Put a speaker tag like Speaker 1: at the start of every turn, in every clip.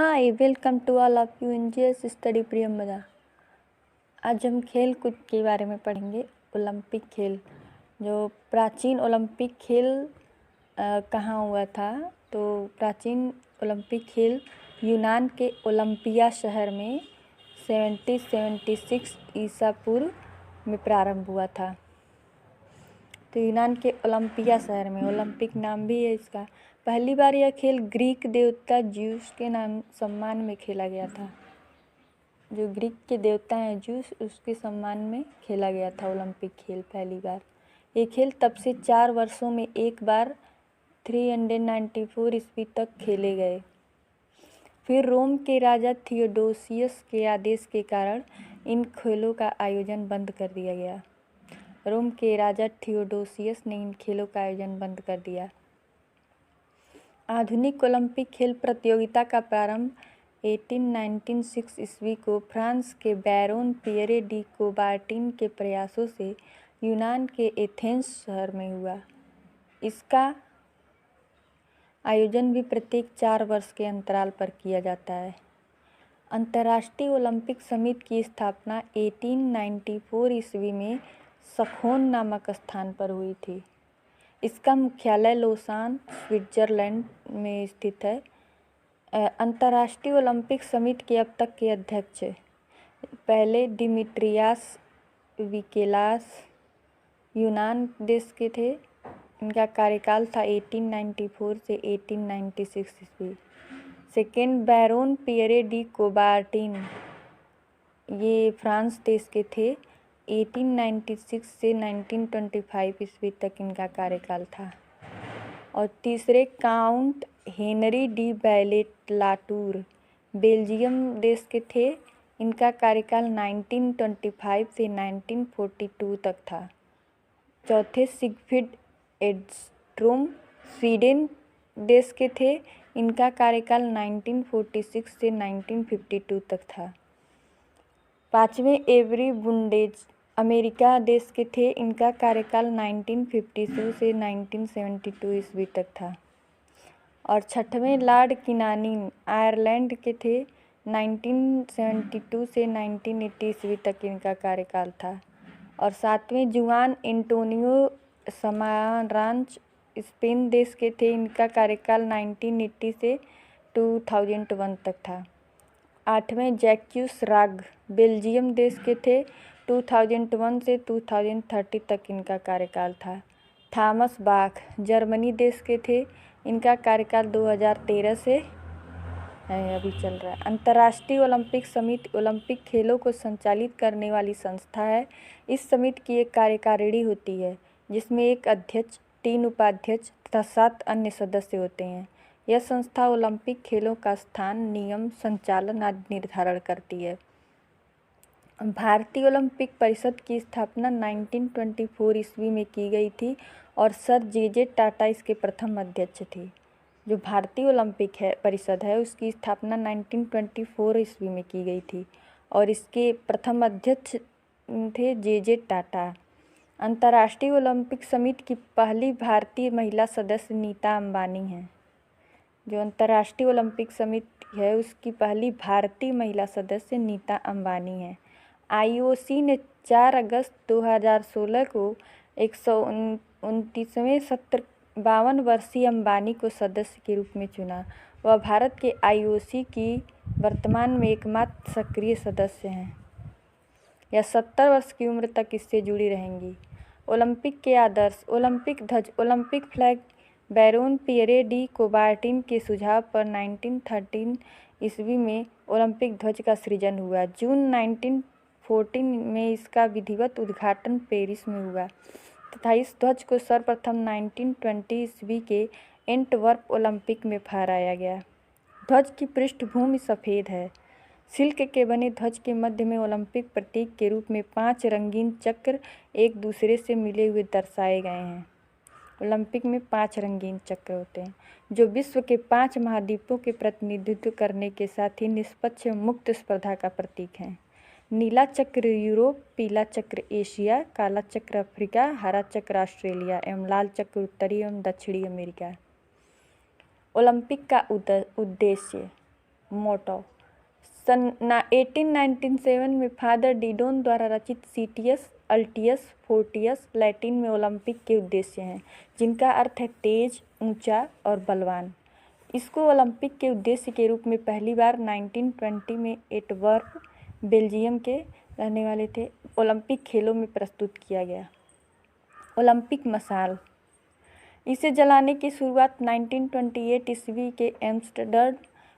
Speaker 1: Hi, welcome to all of you in GS study Priyamvada. आज हम खेल कूद के बारे में पढ़ेंगे। ओलंपिक खेल, जो प्राचीन ओलंपिक खेल कहाँ हुआ था, तो प्राचीन ओलंपिक खेल यूनान के ओलंपिया शहर में 776 ईसा पूर्व में प्रारंभ हुआ था। तो यूनान के ओलंपिया शहर में, ओलंपिक नाम भी है इसका। पहली बार यह खेल ग्रीक देवता ज्यूस के नाम सम्मान में खेला गया था। जो ग्रीक के देवता हैं ज्यूस, उसके सम्मान में खेला गया था ओलंपिक खेल पहली बार। ये खेल तब से 4 वर्षों में एक बार 394 ईस्वी तक खेले गए। फिर रोम के राजा थियोडोसियस के आदेश के कारण इन खेलों का आयोजन बंद कर दिया गया। रोम के राजा थियोडोसियस ने इन खेलों का आयोजन बंद कर दिया। आधुनिक ओलंपिक खेल प्रतियोगिता का प्रारंभ 1896 ईस्वी को फ्रांस के बैरोन पियरे डी कोबार्टिन के प्रयासों से यूनान के एथेंस शहर में हुआ। इसका आयोजन भी प्रत्येक 4 वर्ष के अंतराल पर किया जाता है। अंतर्राष्ट्रीय ओलंपिक समिति की स्थापना 1894 ईस्वी में सखोन नामक स्थान पर हुई थी। इसका मुख्यालय लोसान, स्विट्जरलैंड में स्थित है। अंतर्राष्ट्रीय ओलंपिक समिति के अब तक के अध्यक्ष पहले डिमिट्रियास विकेलास यूनान देश के थे। इनका कार्यकाल था 1894 से 1896 ईस्वी। सेकेंड बैरोन पियरे डी कोबार्टिन, ये फ्रांस देश के थे। 1896 से 1925 ईस्वी तक इनका कार्यकाल था। और तीसरे count Henry D ballot Latur, Belgium देश के थे। इनका कार्यकाल 1925 से 1942 तक था। चौथे सिगफ्रिड एडस्ट्रोम, स्वीडन देश के थे। इनका कार्यकाल 1946 से 1952 तक था। पाँचवें एवरी बुंडेज, अमेरिका देश के थे। इनका कार्यकाल 1952 से 1972 ईस्वी तक था। और छठवें लॉर्ड किनानिन, आयरलैंड के थे। 1972 से 1980 ईस्वी तक इनका कार्यकाल था। और सातवें जुआन एंटोनियो समारांच, स्पेन देश के थे। इनका कार्यकाल 1980 से 2001 तक था। आठवें जैक्यूस राग, बेल्जियम देश के थे। 2001 से 2030 तक इनका कार्यकाल था। थॉमस बाख, जर्मनी देश के थे। इनका कार्यकाल 2013 से अभी चल रहा है। अंतर्राष्ट्रीय ओलंपिक समिति ओलंपिक खेलों को संचालित करने वाली संस्था है। इस समिति की एक कार्यकारिणी होती है, जिसमें एक अध्यक्ष, 3 उपाध्यक्ष तथा 7 अन्य सदस्य होते हैं। यह संस्था ओलंपिक खेलों का स्थान, नियम, संचालन आदि निर्धारण करती है। भारतीय ओलंपिक परिषद की स्थापना 1924 ईस्वी में की गई थी और सर जे टाटा इसके प्रथम अध्यक्ष थे। जो भारतीय ओलंपिक परिषद है, उसकी स्थापना 1924 ईस्वी में की गई थी और इसके प्रथम अध्यक्ष थे जे टाटा। अंतर्राष्ट्रीय ओलंपिक समिति की पहली भारतीय महिला सदस्य नीता अंबानी हैं। जो अंतर्राष्ट्रीय ओलंपिक समिति है, उसकी पहली भारतीय महिला सदस्य नीता अंबानी है। आईओसी ने 4 अगस्त 2016 को 129वें सत्र 52 वर्षीय अंबानी को सदस्य के रूप में चुना। वह भारत के आईओसी की वर्तमान में एकमात्र सक्रिय सदस्य हैं। यह 70 वर्ष की उम्र तक इससे जुड़ी रहेंगी। ओलंपिक के आदर्श, ओलंपिक ध्वज, Olympic flag baron Pierre de Coubertin के सुझाव पर 1913 ईस्वी में ओलंपिक ध्वज का सृजन हुआ। जून 1914 में इसका विधिवत उद्घाटन पेरिस में हुआ तथा इस ध्वज को सर्वप्रथम 1920 ईस्वी के एंटवर्प ओलंपिक में फहराया गया। ध्वज की पृष्ठभूमि सफ़ेद है। सिल्क के बने ध्वज के मध्य में ओलंपिक प्रतीक के रूप में 5 रंगीन चक्र एक दूसरे से मिले हुए दर्शाए गए हैं। ओलंपिक में 5 रंगीन चक्र होते हैं, जो विश्व के 5 महाद्वीपों के प्रतिनिधित्व करने के साथ ही निष्पक्ष मुक्त स्पर्धा का प्रतीक हैं। नीला चक्र यूरोप, पीला चक्र एशिया, काला चक्र अफ्रीका, हरा चक्र ऑस्ट्रेलिया एवं लाल चक्र उत्तरी एवं दक्षिणी अमेरिका। ओलंपिक का उद्देश्य, मोटो। सन 1897 में फादर डिडोन द्वारा रचित सीटियस अल्टियस फोर्टियस लैटिन में ओलंपिक के उद्देश्य हैं, जिनका अर्थ है तेज, ऊंचा और बलवान। इसको ओलंपिक के उद्देश्य के रूप में पहली बार 1920 में एंटवर्प, बेल्जियम के रहने वाले थे, ओलंपिक खेलों में प्रस्तुत किया गया। ओलंपिक मशाल, इसे जलाने की शुरुआत 1928 ईस्वी के एम्स्टर्डम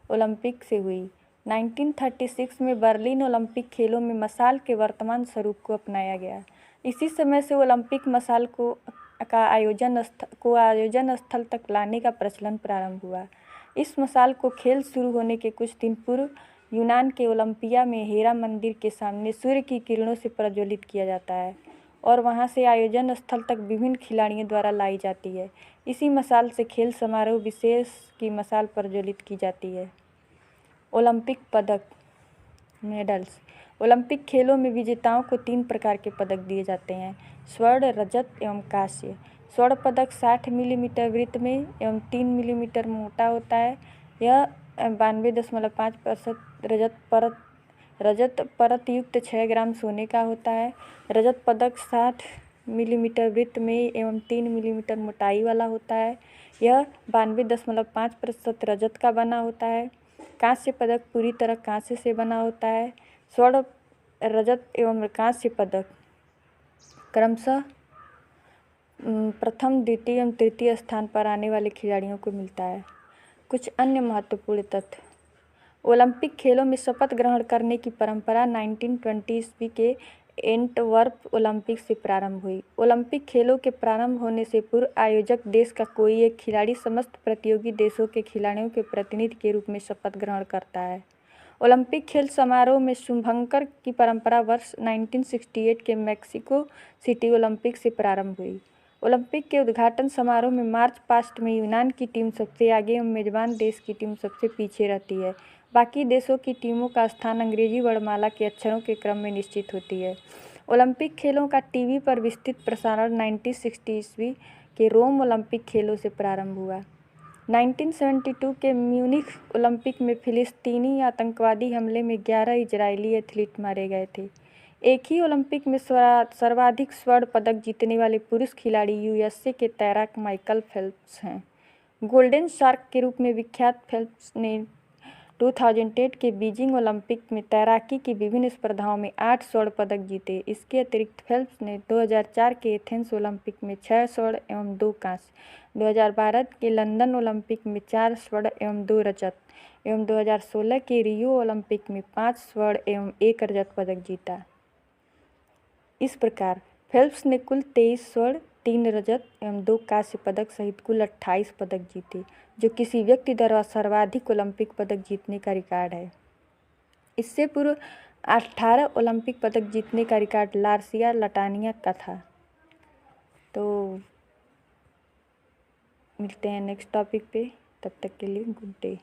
Speaker 1: ओलंपिक से हुई। 1936 में बर्लिन ओलंपिक खेलों में मशाल के वर्तमान स्वरूप को अपनाया गया। इसी समय से ओलंपिक मशाल को आयोजन स्थल तक लाने का प्रचलन प्रारंभ हुआ। इस मशाल को खेल शुरू होने के कुछ दिन पूर्व यूनान के ओलंपिया में हेरा मंदिर के सामने सूर्य की किरणों से प्रज्वलित किया जाता है और वहां से आयोजन स्थल तक विभिन्न खिलाड़ियों द्वारा लाई जाती है। इसी मशाल से खेल समारोह विशेष की मशाल प्रज्वलित की जाती है। ओलंपिक पदक मेडल्स, ओलंपिक खेलों में विजेताओं को 3 प्रकार के पदक दिए जाते हैं, स्वर्ण, रजत एवं कांस्य। स्वर्ण पदक 60 मिलीमीटर वृत्त में एवं 3 मिलीमीटर मोटा होता है। यह 92.5% रजत परत युक्त 6 ग्राम सोने का होता है। रजत पदक 60 मिलीमीटर वृत्त में एवं 3 मिलीमीटर मोटाई वाला होता है। यह 92.5% रजत का बना होता है। कांस्य पदक पूरी तरह कांस्य से बना होता है। स्वर्ण, रजत एवं कांस्य पदक क्रमशः प्रथम, द्वितीय एवं तृतीय स्थान पर आने वाले खिलाड़ियों को मिलता है। कुछ अन्य महत्वपूर्ण तथ्य, ओलंपिक खेलों में शपथ ग्रहण करने की परंपरा 1920 ईस्वी के एंटवर्प ओलंपिक से प्रारंभ हुई। ओलंपिक खेलों के प्रारंभ होने से पूर्व आयोजक देश का कोई एक खिलाड़ी समस्त प्रतियोगी देशों के खिलाड़ियों के प्रतिनिधि के रूप में शपथ ग्रहण करता है। ओलंपिक खेल समारोह में शुभंकर की परंपरा वर्ष 1968 के मैक्सिको सिटी ओलंपिक से प्रारंभ हुई। ओलंपिक के उद्घाटन समारोह में मार्च पास्ट में यूनान की टीम सबसे आगे एवं मेजबान देश की टीम सबसे पीछे रहती है। बाकी देशों की टीमों का स्थान अंग्रेजी वर्णमाला के अक्षरों के क्रम में निश्चित होती है। ओलंपिक खेलों का टीवी पर विस्तृत प्रसारण 1960 ईस्वी के रोम ओलंपिक खेलों से प्रारंभ हुआ। 1972 के म्यूनिख ओलंपिक में फिलिस्तीनी आतंकवादी हमले में 11 इजरायली एथलीट मारे गए थे। एक ही ओलंपिक में सर्वाधिक स्वर्ण पदक जीतने वाले पुरुष खिलाड़ी यूएसए के तैराक माइकल फेल्प्स हैं। गोल्डन शार्क के रूप में विख्यात फेल्प्स ने 2008 के बीजिंग ओलंपिक में तैराकी की विभिन्न स्पर्धाओं में 8 स्वर्ण पदक जीते। इसके अतिरिक्त फेल्प्स ने 2004 के एथेंस ओलंपिक में 6 स्वर्ण एवं 2 कांस्य, 2012 के लंदन ओलंपिक में 4 स्वर्ण एवं 2 रजत एवं 2016 के रियो ओलंपिक में 5 स्वर्ण एवं 1 रजत पदक जीता। इस प्रकार फेल्प्स ने कुल 23 स्वर्ण, 3 रजत एवं 2 कांस्य पदक सहित कुल 28 पदक जीते, जो किसी व्यक्ति द्वारा सर्वाधिक ओलंपिक पदक जीतने का रिकॉर्ड है। इससे पूर्व 18 ओलंपिक पदक जीतने का रिकॉर्ड लार्सिया लटानिया का था। तो मिलते हैं नेक्स्ट टॉपिक पे, तब तक के लिए गुड डे।